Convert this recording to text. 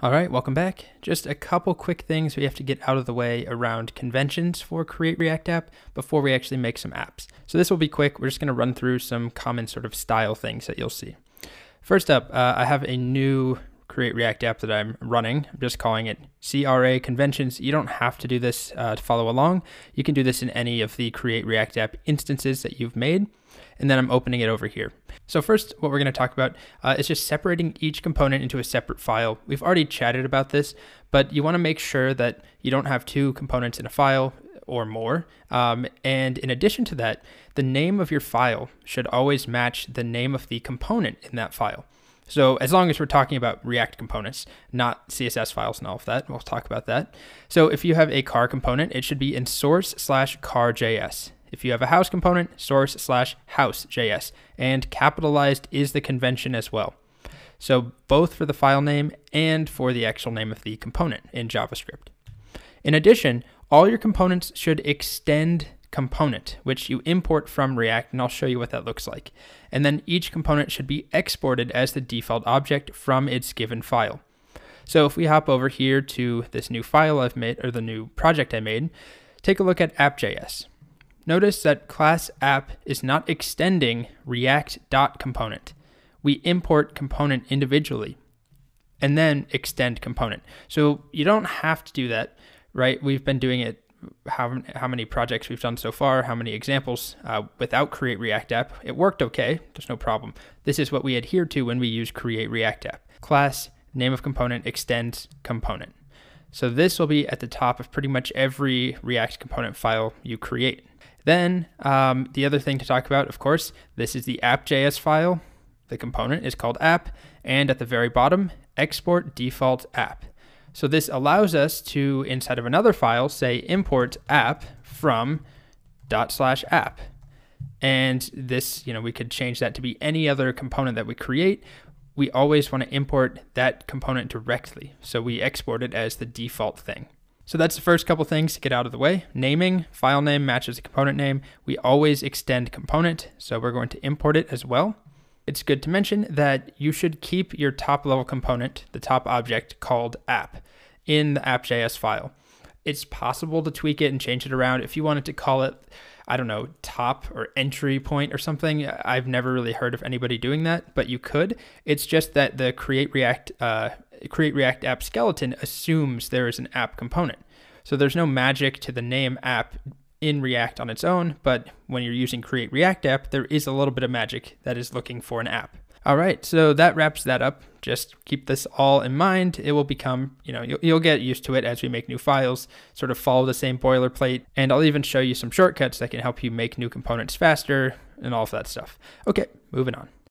All right, welcome back. Just a couple quick things we have to get out of the way around conventions for Create React App before we actually make some apps. So this will be quick. We're just going to run through some common sort of style things that you'll see. First up, I have a new Create React App that I'm running. I'm just calling it CRA Conventions. You don't have to do this to follow along. You can do this in any of the Create React App instances that you've made. And then I'm opening it over here. So first, what we're going to talk about is just separating each component into a separate file. We've already chatted about this, but you want to make sure that you don't have two components in a file or more. And in addition to that, the name of your file should always match the name of the component in that file. So as long as we're talking about React components, not CSS files and all of that, we'll talk about that. So if you have a car component, it should be in source/car.js. If you have a house component, source/house.js, and capitalized is the convention as well. So both for the file name and for the actual name of the component in JavaScript. In addition, all your components should extend component, which you import from React, and I'll show you what that looks like. And then each component should be exported as the default object from its given file. So if we hop over here to this new file I've made, or the new project I made, take a look at app.js. Notice that class app is not extending react.component. We import component individually and then extend component. So you don't have to do that, right? We've been doing it, how many projects we've done so far, how many examples without Create React App. It worked okay, there's no problem. This is what we adhere to when we use Create React App. Class, name of component, extends component. So this will be at the top of pretty much every React component file you create. Then the other thing to talk about, of course, this is the app.js file. The component is called app, and at the very bottom, export default app. So this allows us to, inside of another file, say import app from ./app. And this, we could change that to be any other component that we create. We always want to import that component directly. So we export it as the default thing. So that's the first couple things to get out of the way. Naming, file name matches the component name. We always extend component, so we're going to import it as well. It's good to mention that you should keep your top level component, the top object called app, in the app.js file. It's possible to tweak it and change it around. If you wanted to call it, I don't know, top or entry point or something, I've never really heard of anybody doing that, but you could. It's just that the Create React App skeleton assumes there is an app component. So there's no magic to the name app in React on its own, but when you're using Create React App, there is a little bit of magic that is looking for an app. All right, so that wraps that up. Just keep this all in mind. It will become, you'll get used to it as we make new files, sort of follow the same boilerplate, and I'll even show you some shortcuts that can help you make new components faster and all of that stuff. Okay, moving on.